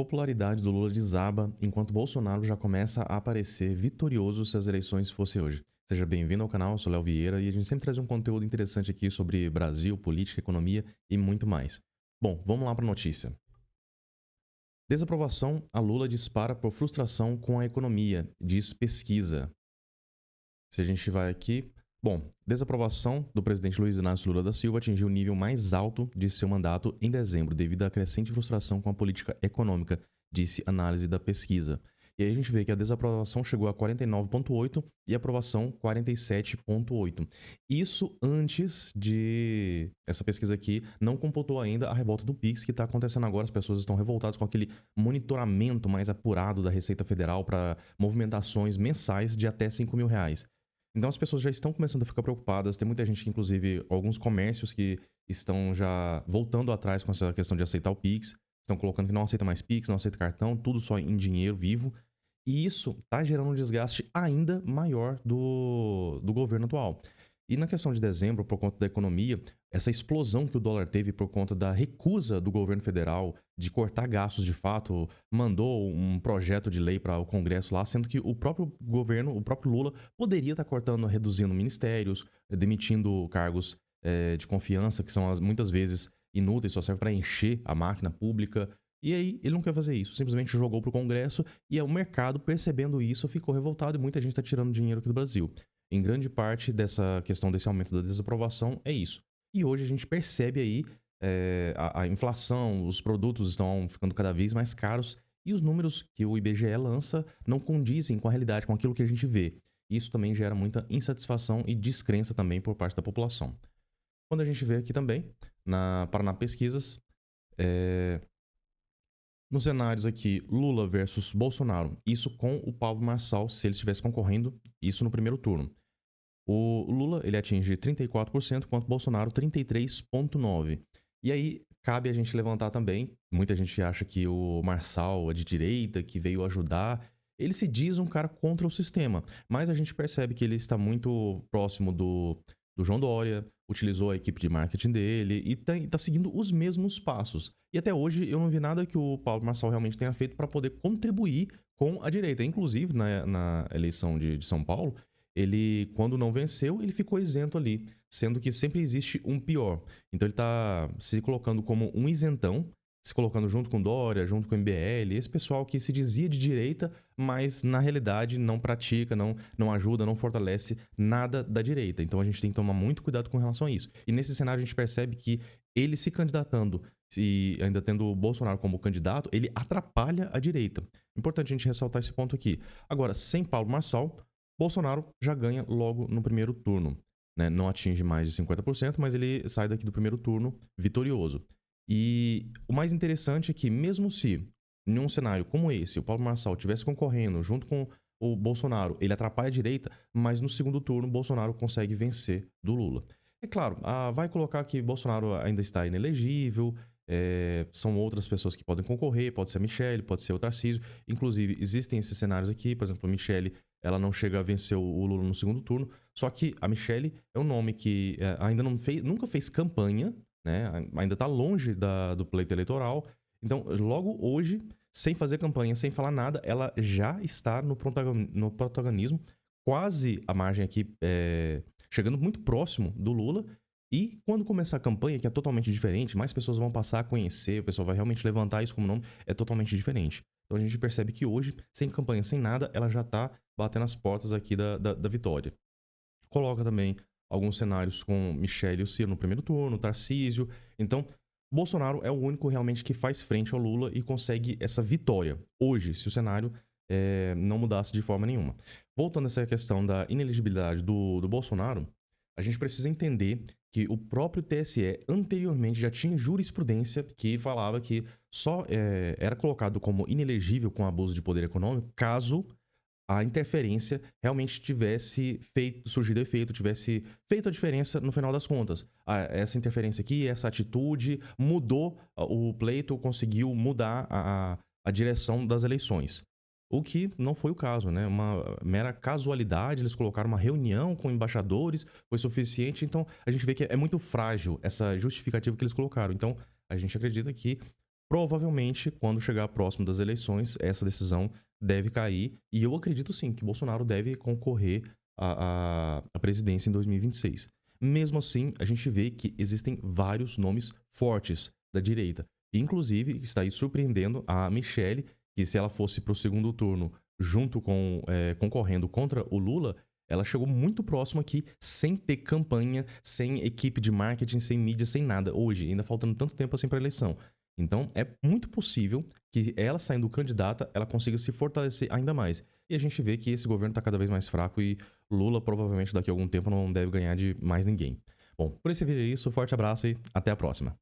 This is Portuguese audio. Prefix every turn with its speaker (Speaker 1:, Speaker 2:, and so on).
Speaker 1: Popularidade do Lula desaba enquanto Bolsonaro já começa a aparecer vitorioso se as eleições fossem hoje. Seja bem-vindo ao canal, eu sou Léo Vieira e a gente sempre traz um conteúdo interessante aqui sobre Brasil, política, economia e muito mais. Bom, vamos lá para a notícia. Desaprovação a Lula dispara por frustração com a economia, diz pesquisa. Se a gente vai aqui. Bom, desaprovação do presidente Luiz Inácio Lula da Silva atingiu o nível mais alto de seu mandato em dezembro, devido à crescente frustração com a política econômica, disse análise da pesquisa. E aí a gente vê que a desaprovação chegou a 49,8 e a aprovação 47,8. Isso antes de. Essa pesquisa aqui não computou ainda a revolta do Pix, que está acontecendo agora. As pessoas estão revoltadas com aquele monitoramento mais apurado da Receita Federal para movimentações mensais de até R$ 5.000. Então as pessoas já estão começando a ficar preocupadas. Tem muita gente, inclusive alguns comércios que estão já voltando atrás com essa questão de aceitar o Pix. Estão colocando que não aceita mais Pix, não aceita cartão, tudo só em dinheiro vivo. E isso está gerando um desgaste ainda maior do governo atual. E na questão de dezembro, por conta da economia, essa explosão que o dólar teve por conta da recusa do governo federal de cortar gastos de fato, mandou um projeto de lei para o Congresso lá, sendo que o próprio governo, o próprio Lula, poderia estar cortando, reduzindo ministérios, demitindo cargos de confiança, que são muitas vezes inúteis, só serve para encher a máquina pública. E aí ele não quer fazer isso, simplesmente jogou para o Congresso e o mercado, percebendo isso, ficou revoltado e muita gente está tirando dinheiro aqui do Brasil. Em grande parte dessa questão desse aumento da desaprovação é isso. E hoje a gente percebe aí a inflação, os produtos estão ficando cada vez mais caros e os números que o IBGE lança não condizem com a realidade, com aquilo que a gente vê. Isso também gera muita insatisfação e descrença também por parte da população. Quando a gente vê aqui também, na Paraná Pesquisas, nos cenários aqui, Lula versus Bolsonaro, isso com o Pablo Marçal, se ele estivesse concorrendo, isso no primeiro turno. O Lula, ele atinge 34%, enquanto o Bolsonaro 33,9%. E aí, cabe a gente levantar também, muita gente acha que o Marçal é de direita, que veio ajudar. Ele se diz um cara contra o sistema, mas a gente percebe que ele está muito próximo do João Dória, utilizou a equipe de marketing dele e tá seguindo os mesmos passos. E até hoje eu não vi nada que o Paulo Marçal realmente tenha feito para poder contribuir com a direita. Inclusive, na eleição de São Paulo, ele, quando não venceu, ele ficou isento ali, sendo que sempre existe um pior. Então ele tá se colocando como um isentão, se colocando junto com Dória, junto com o MBL, esse pessoal que se dizia de direita, mas na realidade não pratica, não ajuda, não fortalece nada da direita. Então a gente tem que tomar muito cuidado com relação a isso. E nesse cenário a gente percebe que ele se candidatando, se ainda tendo o Bolsonaro como candidato, ele atrapalha a direita. Importante a gente ressaltar esse ponto aqui. Agora, sem Paulo Marçal, Bolsonaro já ganha logo no primeiro turno. Né? Não atinge mais de 50%, mas ele sai daqui do primeiro turno vitorioso. E o mais interessante é que, mesmo se em um cenário como esse, o Paulo Marçal estivesse concorrendo junto com o Bolsonaro, ele atrapalha a direita, mas no segundo turno, Bolsonaro consegue vencer do Lula. É claro, vai colocar que Bolsonaro ainda está inelegível, são outras pessoas que podem concorrer, pode ser a Michelle, pode ser o Tarcísio. Inclusive, existem esses cenários aqui, por exemplo, a Michelle, ela não chega a vencer o Lula no segundo turno, só que a Michelle é um nome que ainda nunca fez campanha, né? Ainda está longe do pleito eleitoral. Então, logo hoje, sem fazer campanha, sem falar nada, ela já está no protagonismo, quase a margem aqui, chegando muito próximo do Lula. E quando começar a campanha, que é totalmente diferente, mais pessoas vão passar a conhecer, o pessoal vai realmente levantar isso como nome, é totalmente diferente. Então a gente percebe que hoje, sem campanha, sem nada, ela já está batendo as portas aqui da vitória. Coloca também alguns cenários com Michelle e o Ciro no primeiro turno, Tarcísio. Então, Bolsonaro é o único realmente que faz frente ao Lula e consegue essa vitória. Hoje, se o cenário não mudasse de forma nenhuma. Voltando a essa questão da inelegibilidade do Bolsonaro, a gente precisa entender que o próprio TSE anteriormente já tinha jurisprudência que falava que só era colocado como inelegível com abuso de poder econômico caso a interferência realmente tivesse surgido efeito, tivesse feito a diferença no final das contas. Essa interferência aqui, essa atitude mudou o pleito, conseguiu mudar a direção das eleições. O que não foi o caso, né? Uma mera casualidade, eles colocaram uma reunião com embaixadores, foi suficiente. Então, a gente vê que é muito frágil essa justificativa que eles colocaram. Então, a gente acredita que Provavelmente, quando chegar próximo das eleições, essa decisão deve cair. E eu acredito sim que Bolsonaro deve concorrer à presidência em 2026. Mesmo assim, a gente vê que existem vários nomes fortes da direita. Inclusive, está aí surpreendendo a Michelle, que se ela fosse para o segundo turno junto com concorrendo contra o Lula, ela chegou muito próximo aqui, sem ter campanha, sem equipe de marketing, sem mídia, sem nada. Hoje, ainda faltando tanto tempo assim para a eleição. Então, é muito possível que ela saindo candidata, ela consiga se fortalecer ainda mais. E a gente vê que esse governo está cada vez mais fraco e Lula provavelmente daqui a algum tempo não deve ganhar de mais ninguém. Bom, por esse vídeo é isso, forte abraço e até a próxima.